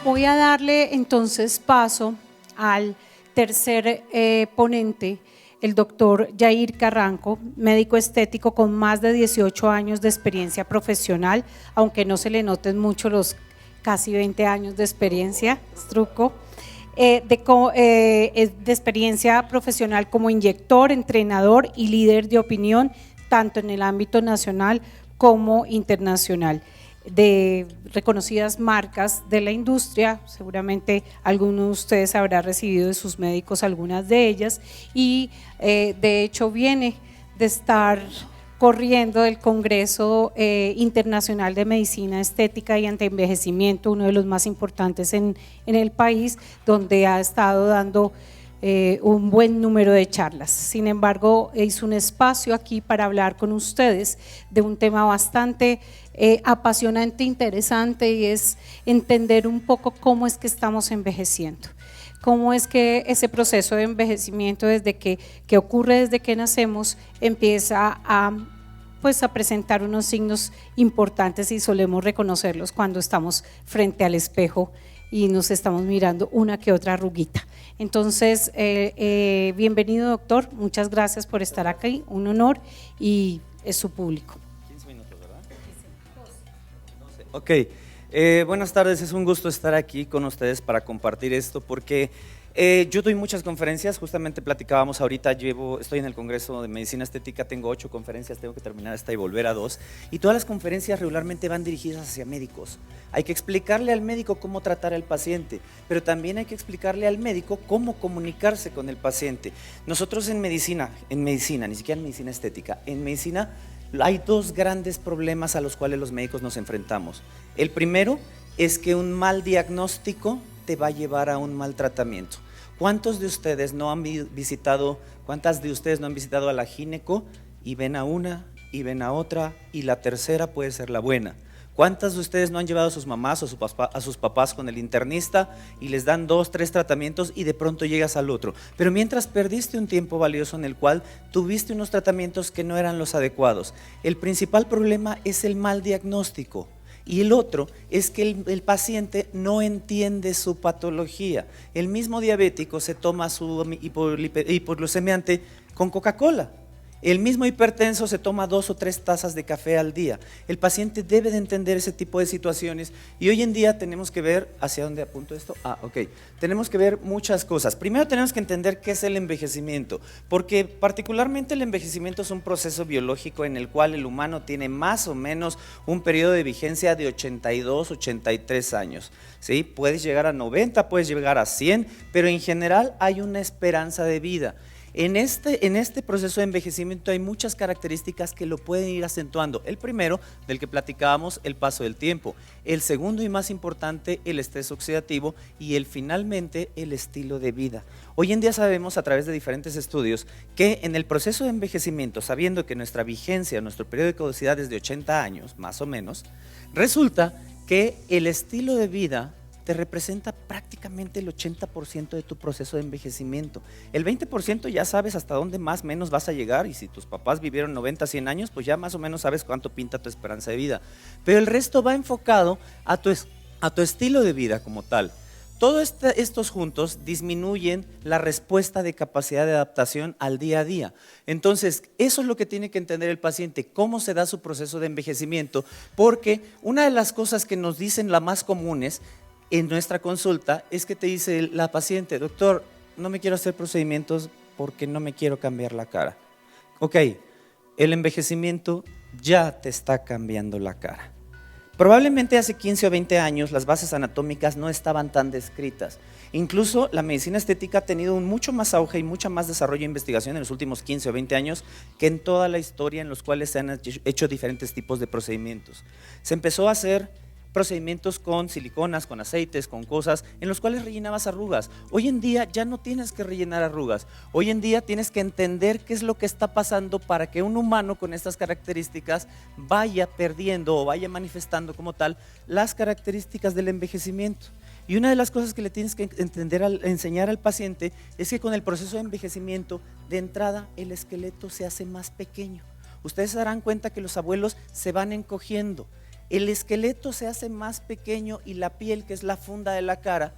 Voy a darle entonces paso al tercer ponente, el doctor Yair Carranco, médico estético con más de 18 años de experiencia profesional, aunque no se le noten mucho los casi 20 años de experiencia, truco, de experiencia profesional como inyector, entrenador y líder de opinión, tanto en el ámbito nacional como internacional, de reconocidas marcas de la industria. Seguramente alguno de ustedes habrá recibido de sus médicos algunas de ellas y de hecho viene de estar corriendo del Congreso Internacional de Medicina Estética y Antienvejecimiento, uno de los más importantes en el país, donde ha estado dando un buen número de charlas. Sin embargo, hizo un espacio aquí para hablar con ustedes de un tema bastante apasionante, interesante, y es entender un poco cómo es que estamos envejeciendo, cómo es que ese proceso de envejecimiento desde que ocurre desde que nacemos empieza a presentar unos signos importantes y solemos reconocerlos cuando estamos frente al espejo y nos estamos mirando una que otra arruguita. Entonces, bienvenido doctor, muchas gracias por estar aquí, un honor, y es su público. 15 minutos, ¿verdad? 12. Ok, buenas tardes, es un gusto estar aquí con ustedes para compartir esto porque yo doy muchas conferencias, justamente platicábamos ahorita, estoy en el Congreso de Medicina Estética, tengo 8 conferencias, tengo que terminar esta y volver a 2, y todas las conferencias regularmente van dirigidas hacia médicos. Hay que explicarle al médico cómo tratar al paciente, pero también hay que explicarle al médico cómo comunicarse con el paciente. Nosotros en medicina, ni siquiera en medicina estética, en medicina hay 2 grandes problemas a los cuales los médicos nos enfrentamos. El primero es que un mal diagnóstico te va a llevar a un mal tratamiento. ¿Cuántas de ustedes no han visitado a la gineco y ven a una y ven a otra y la tercera puede ser la buena? ¿Cuántas de ustedes no han llevado a sus mamás o a sus papás con el internista y les dan 2, 3 tratamientos y de pronto llegas al otro? Pero mientras perdiste un tiempo valioso en el cual tuviste unos tratamientos que no eran los adecuados. El principal problema es el mal diagnóstico. Y el otro es que el paciente no entiende su patología. El mismo diabético se toma su hipoglucemiante con Coca-Cola. El mismo hipertenso se toma 2 o 3 tazas de café al día. El paciente debe de entender ese tipo de situaciones y hoy en día tenemos que ver, ¿hacia dónde apunto esto? Tenemos que ver muchas cosas. Primero tenemos que entender qué es el envejecimiento, porque particularmente el envejecimiento es un proceso biológico en el cual el humano tiene más o menos un periodo de vigencia de 82, 83 años. ¿Sí? Puedes llegar a 90, puedes llegar a 100, pero en general hay una esperanza de vida. En este proceso de envejecimiento hay muchas características que lo pueden ir acentuando. El primero, del que platicábamos, el paso del tiempo. El segundo y más importante, el estrés oxidativo, y finalmente el estilo de vida. Hoy en día sabemos a través de diferentes estudios que en el proceso de envejecimiento, sabiendo que nuestra vigencia, nuestro periodo de caducidad es de 80 años, más o menos, resulta que el estilo de vida te representa prácticamente el 80% de tu proceso de envejecimiento. El 20% ya sabes hasta dónde más o menos vas a llegar, y si tus papás vivieron 90, 100 años, pues ya más o menos sabes cuánto pinta tu esperanza de vida. Pero el resto va enfocado a tu estilo de vida como tal. Todos estos juntos disminuyen la respuesta de capacidad de adaptación al día a día. Entonces, eso es lo que tiene que entender el paciente, cómo se da su proceso de envejecimiento, porque una de las cosas que nos dicen las más comunes en nuestra consulta es que te dice la paciente: doctor, no me quiero hacer procedimientos porque no me quiero cambiar la cara. Ok, el envejecimiento ya te está cambiando la cara. Probablemente hace 15 o 20 años las bases anatómicas no estaban tan descritas. Incluso la medicina estética ha tenido un mucho más auge y mucho más desarrollo e investigación en los últimos 15 o 20 años que en toda la historia en los cuales se han hecho diferentes tipos de procedimientos. Se empezó a hacer procedimientos con siliconas, con aceites, con cosas en los cuales rellenabas arrugas. Hoy en día ya no tienes que rellenar arrugas. Hoy en día tienes que entender qué es lo que está pasando para que un humano con estas características vaya perdiendo o vaya manifestando como tal las características del envejecimiento. Y una de las cosas que le tienes que enseñar al paciente es que con el proceso de envejecimiento, de entrada, el esqueleto se hace más pequeño. Ustedes se darán cuenta que los abuelos se van encogiendo. el esqueleto se hace más pequeño y la piel, que es la funda de la cara,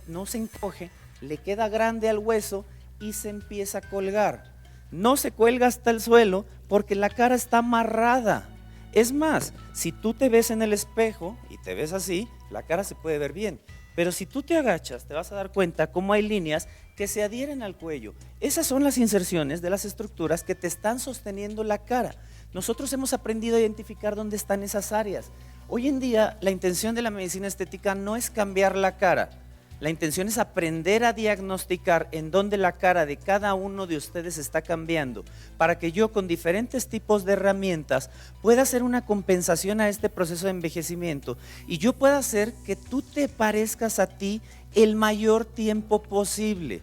no se encoge, le queda grande al hueso y se empieza a colgar. No se cuelga hasta el suelo porque la cara está amarrada. Es más, si tú te ves en el espejo y te ves así, la cara se puede ver bien. Pero si tú te agachas, te vas a dar cuenta cómo hay líneas que se adhieren al cuello. Esas son las inserciones de las estructuras que te están sosteniendo la cara. Nosotros hemos aprendido a identificar dónde están esas áreas. Hoy en día, la intención de la medicina estética no es cambiar la cara. La intención es aprender a diagnosticar en dónde la cara de cada uno de ustedes está cambiando, para que yo con diferentes tipos de herramientas pueda hacer una compensación a este proceso de envejecimiento y yo pueda hacer que tú te parezcas a ti el mayor tiempo posible.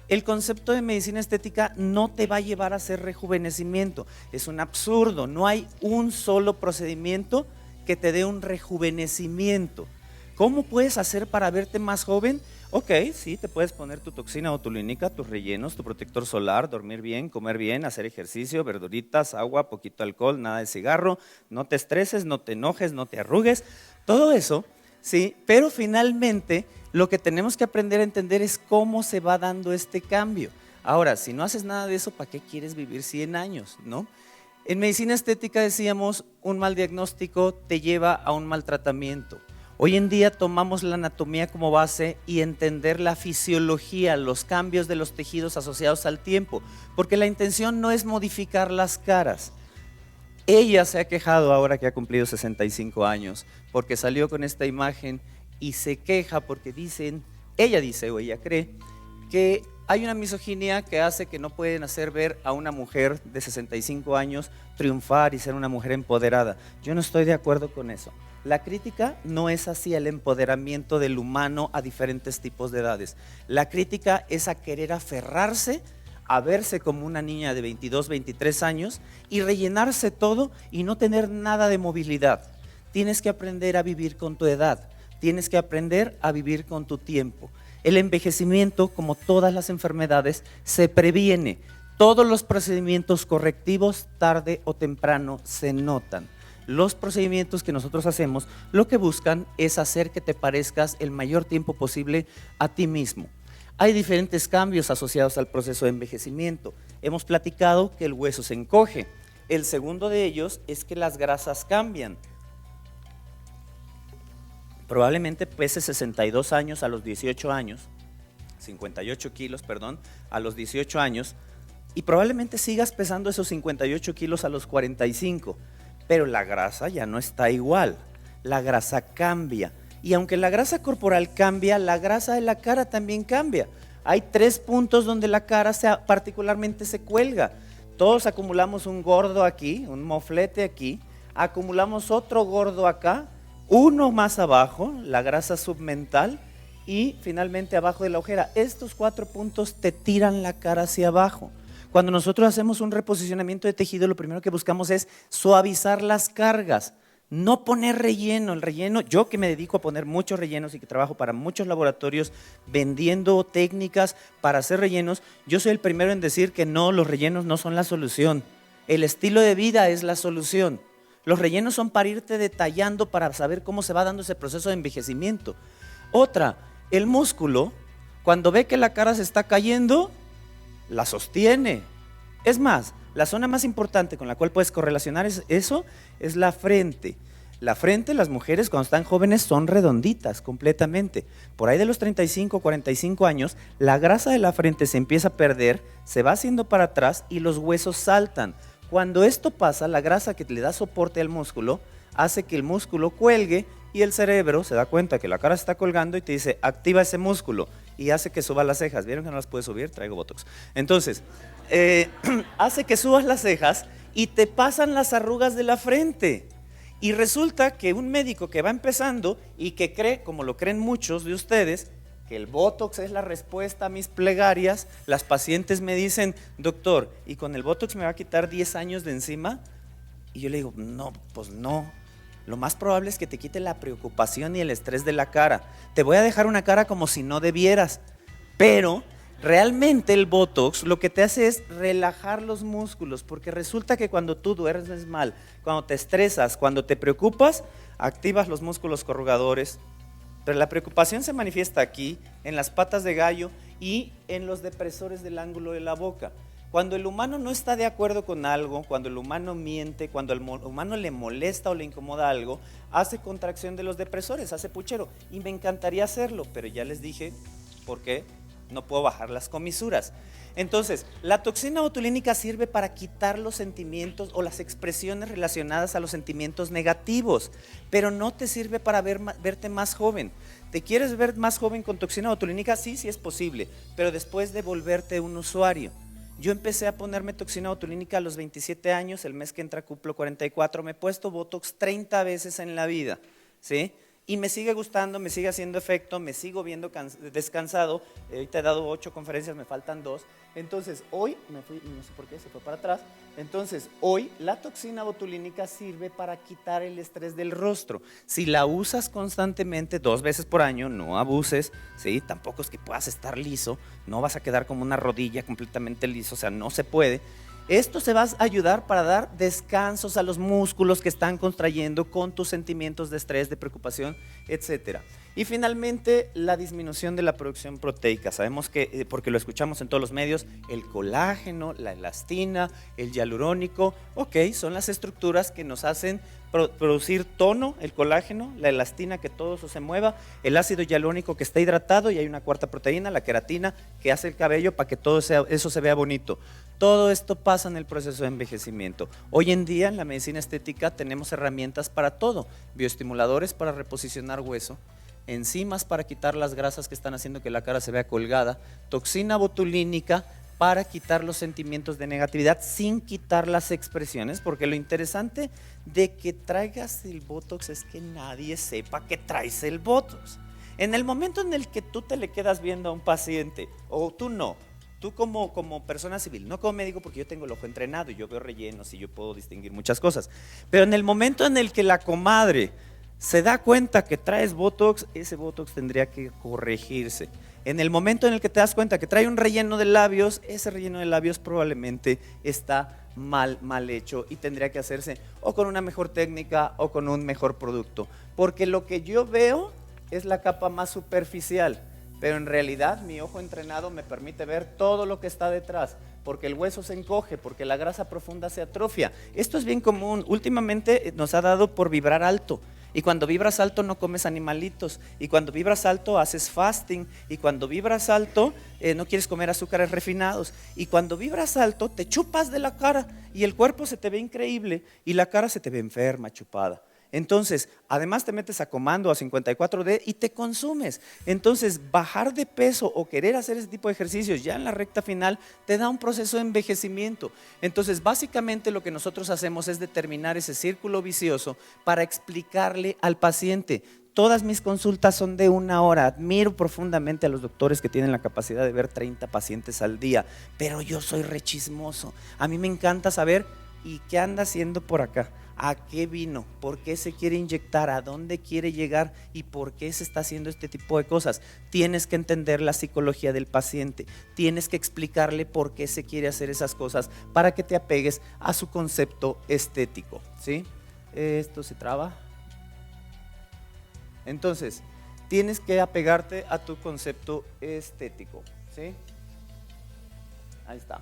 El concepto de medicina estética no te va a llevar a hacer rejuvenecimiento, es un absurdo, no hay un solo procedimiento que te dé un rejuvenecimiento. ¿Cómo puedes hacer para verte más joven? Ok, sí, te puedes poner tu toxina botulínica, tus rellenos, tu protector solar, dormir bien, comer bien, hacer ejercicio, verduritas, agua, poquito alcohol, nada de cigarro, no te estreses, no te enojes, no te arrugues, todo eso, sí, pero finalmente lo que tenemos que aprender a entender es cómo se va dando este cambio. Ahora, si no haces nada de eso, ¿para qué quieres vivir 100 años, no? En medicina estética decíamos, un mal diagnóstico te lleva a un mal tratamiento. Hoy en día tomamos la anatomía como base y entender la fisiología, los cambios de los tejidos asociados al tiempo, porque la intención no es modificar las caras. Ella se ha quejado ahora que ha cumplido 65 años, porque salió con esta imagen y se queja porque ella dice o ella cree que hay una misoginia que hace que no pueden hacer ver a una mujer de 65 años triunfar y ser una mujer empoderada. Yo no estoy de acuerdo con eso. La crítica no es hacia el empoderamiento del humano a diferentes tipos de edades. La crítica es a querer aferrarse, a verse como una niña de 22, 23 años y rellenarse todo y no tener nada de movilidad. Tienes que aprender a vivir con tu edad, tienes que aprender a vivir con tu tiempo. El envejecimiento, como todas las enfermedades, se previene. Todos los procedimientos correctivos, tarde o temprano, se notan. Los procedimientos que nosotros hacemos, lo que buscan es hacer que te parezcas el mayor tiempo posible a ti mismo. Hay diferentes cambios asociados al proceso de envejecimiento. Hemos platicado que el hueso se encoge. El segundo de ellos es que las grasas cambian. Probablemente pese 62 años a los 18 años, 58 kilos, perdón, a los 18 años, y probablemente sigas pesando esos 58 kilos a los 45, pero la grasa ya no está igual, la grasa cambia. Y aunque la grasa corporal cambia, la grasa de la cara también cambia. Hay 3 puntos donde la cara particularmente se cuelga. Todos acumulamos un gordo aquí, un moflete aquí, acumulamos otro gordo acá, uno más abajo, la grasa submental, y finalmente abajo de la ojera. Estos 4 puntos te tiran la cara hacia abajo. Cuando nosotros hacemos un reposicionamiento de tejido, lo primero que buscamos es suavizar las cargas, no poner relleno. El relleno, yo que me dedico a poner muchos rellenos y que trabajo para muchos laboratorios vendiendo técnicas para hacer rellenos, yo soy el primero en decir que no, los rellenos no son la solución. El estilo de vida es la solución. Los rellenos son para irte detallando para saber cómo se va dando ese proceso de envejecimiento. Otra, el músculo, cuando ve que la cara se está cayendo, la sostiene. Es más, la zona más importante con la cual puedes correlacionar eso es la frente. La frente, las mujeres cuando están jóvenes son redonditas completamente. Por ahí de los 35, 45 años, la grasa de la frente se empieza a perder, se va haciendo para atrás y los huesos saltan. Cuando esto pasa, la grasa que le da soporte al músculo hace que el músculo cuelgue y el cerebro se da cuenta que la cara se está colgando y te dice, activa ese músculo, y hace que suba las cejas. ¿Vieron que no las puedes subir? Traigo botox. Entonces, hace que subas las cejas y te pasan las arrugas de la frente. Y resulta que un médico que va empezando y que cree, como lo creen muchos de ustedes, que el botox es la respuesta a mis plegarias, las pacientes me dicen, doctor, ¿y con el botox me va a quitar 10 años de encima? Y yo le digo, no, pues no. Lo más probable es que te quite la preocupación y el estrés de la cara. Te voy a dejar una cara como si no debieras, pero Realmente el Botox lo que te hace es relajar los músculos, porque resulta que cuando tú duermes mal, cuando te estresas, cuando te preocupas, activas los músculos corrugadores, pero la preocupación se manifiesta aquí, en las patas de gallo y en los depresores del ángulo de la boca. Cuando el humano no está de acuerdo con algo, cuando el humano miente, cuando el humano le molesta o le incomoda algo, hace contracción de los depresores, hace puchero. Y me encantaría hacerlo, pero ya les dije por qué no puedo bajar las comisuras. Entonces, la toxina botulínica sirve para quitar los sentimientos o las expresiones relacionadas a los sentimientos negativos, pero no te sirve para verte más joven. ¿Te quieres ver más joven con toxina botulínica? Sí, sí es posible, pero después de volverte un usuario. Yo empecé a ponerme toxina botulínica a los 27 años, el mes que entra cumplo 44, me he puesto Botox 30 veces en la vida, ¿sí? Y me sigue gustando, me sigue haciendo efecto, me sigo viendo descansado. Ahorita he dado 8 conferencias, me faltan 2. Entonces, hoy, me fui, no sé por qué, se fue para atrás. Entonces, hoy la toxina botulínica sirve para quitar el estrés del rostro. Si la usas constantemente, 2 veces por año, no abuses, ¿sí? Tampoco es que puedas estar liso, no vas a quedar como una rodilla completamente liso, o sea, no se puede. Esto se va a ayudar para dar descansos a los músculos que están contrayendo con tus sentimientos de estrés, de preocupación, etcétera. Y finalmente, la disminución de la producción proteica. Sabemos que, porque lo escuchamos en todos los medios, el colágeno, la elastina, el hialurónico, ok, son las estructuras que nos hacen producir tono, el colágeno, la elastina, que todo eso se mueva, el ácido hialurónico que está hidratado, y hay una cuarta proteína, la queratina, que hace el cabello para que todo eso se vea bonito. Todo esto pasa en el proceso de envejecimiento. Hoy en día en la medicina estética tenemos herramientas para todo, bioestimuladores para reposicionar hueso, enzimas para quitar las grasas que están haciendo que la cara se vea colgada, toxina botulínica para quitar los sentimientos de negatividad sin quitar las expresiones, porque lo interesante de que traigas el Botox es que nadie sepa que traes el Botox. En el momento en el que tú te le quedas viendo a un paciente, o tú no, tú como persona civil, no como médico, porque yo tengo el ojo entrenado y yo veo rellenos y yo puedo distinguir muchas cosas, pero en el momento en el que la comadre se da cuenta que traes Botox, ese Botox tendría que corregirse. En el momento en el que te das cuenta que trae un relleno de labios, ese relleno de labios probablemente está mal hecho y tendría que hacerse o con una mejor técnica o con un mejor producto, porque lo que yo veo es la capa más superficial, pero en realidad mi ojo entrenado me permite ver todo lo que está detrás, porque el hueso se encoge, porque la grasa profunda se atrofia. Esto es bien común, últimamente nos ha dado por vibrar alto. Y cuando vibras alto no comes animalitos, y cuando vibras alto haces fasting, y cuando vibras alto no quieres comer azúcares refinados, y cuando vibras alto te chupas de la cara y el cuerpo se te ve increíble y la cara se te ve enferma, chupada. Entonces, además te metes a comando a 54D y te consumes. Entonces, bajar de peso o querer hacer ese tipo de ejercicios ya en la recta final te da un proceso de envejecimiento. Entonces, básicamente lo que nosotros hacemos es determinar ese círculo vicioso para explicarle al paciente. Todas mis consultas son de 1 hora. Admiro profundamente a los doctores que tienen la capacidad de ver 30 pacientes al día, pero yo soy rechismoso. A mí me encanta saber, ¿y qué anda haciendo por acá? ¿A qué vino? ¿Por qué se quiere inyectar? ¿A dónde quiere llegar? ¿Y por qué se está haciendo este tipo de cosas? Tienes que entender la psicología del paciente, tienes que explicarle por qué se quiere hacer esas cosas para que te apegues a su concepto estético, ¿sí? Esto se traba. Entonces, tienes que apegarte a tu concepto estético, ¿sí? Ahí está.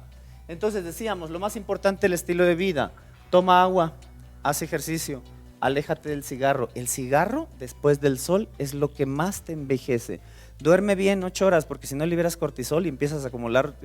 Entonces decíamos, lo más importante, el estilo de vida. Toma agua, haz ejercicio, aléjate del cigarro. El cigarro después del sol es lo que más te envejece. Duerme bien 8 horas, porque si no liberas cortisol y empiezas a acumular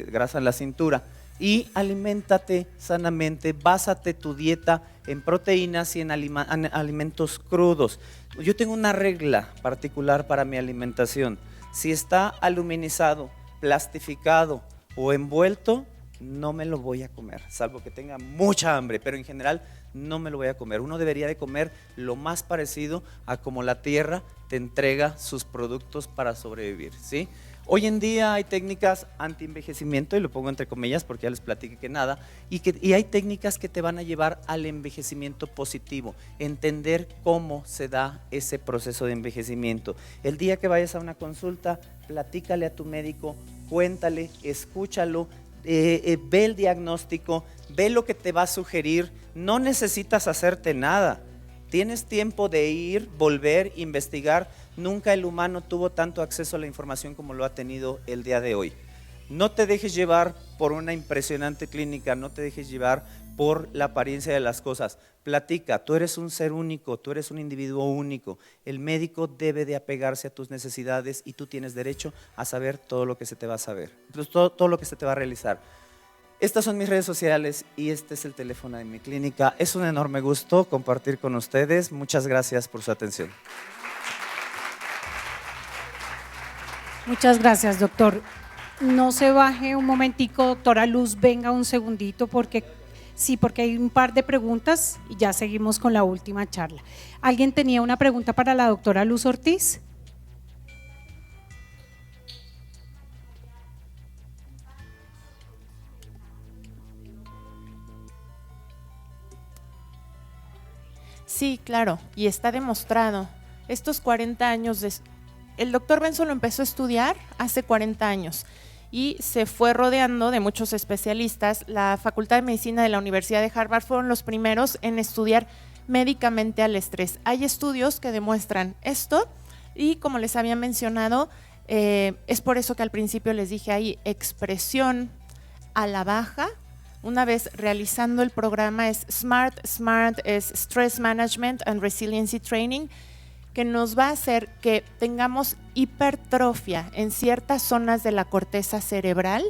grasa en la cintura. Y aliméntate sanamente, básate tu dieta en proteínas y en alimentos crudos. Yo tengo una regla particular para mi alimentación. Si está aluminizado, plastificado o envuelto, no me lo voy a comer, salvo que tenga mucha hambre, pero en general no me lo voy a comer. Uno debería de comer lo más parecido a como la tierra te entrega sus productos para sobrevivir, ¿sí? Hoy en día hay técnicas anti-envejecimiento, y lo pongo entre comillas porque ya les platiqué que nada, y hay técnicas que te van a llevar al envejecimiento positivo, entender cómo se da ese proceso de envejecimiento. El día que vayas a una consulta, platícale a tu médico, cuéntale, escúchalo, ve el diagnóstico, ve lo que te va a sugerir, no necesitas hacerte nada. Tienes tiempo de ir, volver, investigar. Nunca el humano tuvo tanto acceso a la información como lo ha tenido el día de hoy. No te dejes llevar por una impresionante clínica, no te dejes llevar por la apariencia de las cosas. Platica, tú eres un ser único, tú eres un individuo único. El médico debe de apegarse a tus necesidades y tú tienes derecho a saber todo lo que se te va a saber, todo lo que se te va a realizar. Estas son mis redes sociales y este es el teléfono de mi clínica. Es un enorme gusto compartir con ustedes. Muchas gracias por su atención. Muchas gracias, doctor. No se baje un momentico, doctora Luz, venga un segundito porque hay un par de preguntas y ya seguimos con la última charla. ¿Alguien tenía una pregunta para la doctora Luz Ortiz? Sí, claro, y está demostrado. Estos 40 años, el doctor Benson lo empezó a estudiar hace 40 años y se fue rodeando de muchos especialistas. La Facultad de Medicina de la Universidad de Harvard fueron los primeros en estudiar médicamente al estrés. Hay estudios que demuestran esto y, como les había mencionado, es por eso que al principio les dije, hay expresión a la baja. Una vez realizando el programa es SMART es Stress Management and Resiliency Training, que nos va a hacer que tengamos hipertrofia en ciertas zonas de la corteza cerebral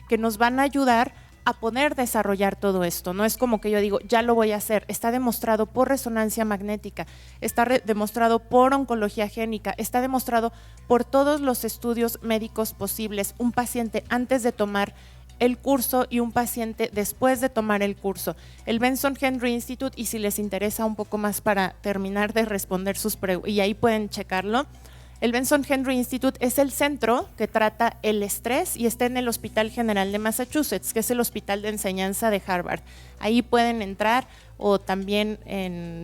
que nos van a ayudar a poder desarrollar todo esto. No es como que yo digo, ya lo voy a hacer. Está demostrado por resonancia magnética, está demostrado por oncología génica, está demostrado por todos los estudios médicos posibles. Un paciente antes de tomar el curso y un paciente después de tomar el curso. El Benson Henry Institute, y si les interesa un poco más para terminar de responder sus preguntas, y ahí pueden checarlo, el Benson Henry Institute es el centro que trata el estrés y está en el Hospital General de Massachusetts, que es el hospital de enseñanza de Harvard. Ahí pueden entrar o también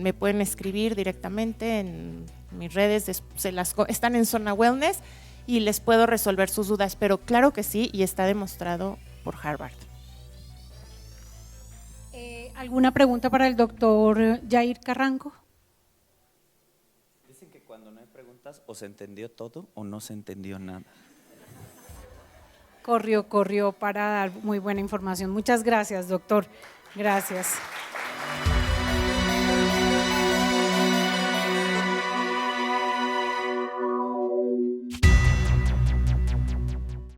me pueden escribir directamente en mis redes, están en Zona Wellness y les puedo resolver sus dudas, pero claro que sí, y está demostrado por Harvard. ¿Alguna pregunta para el doctor Jair Carranco? Dicen que cuando no hay preguntas o se entendió todo o no se entendió nada. Corrió para dar muy buena información. Muchas gracias, doctor. Gracias.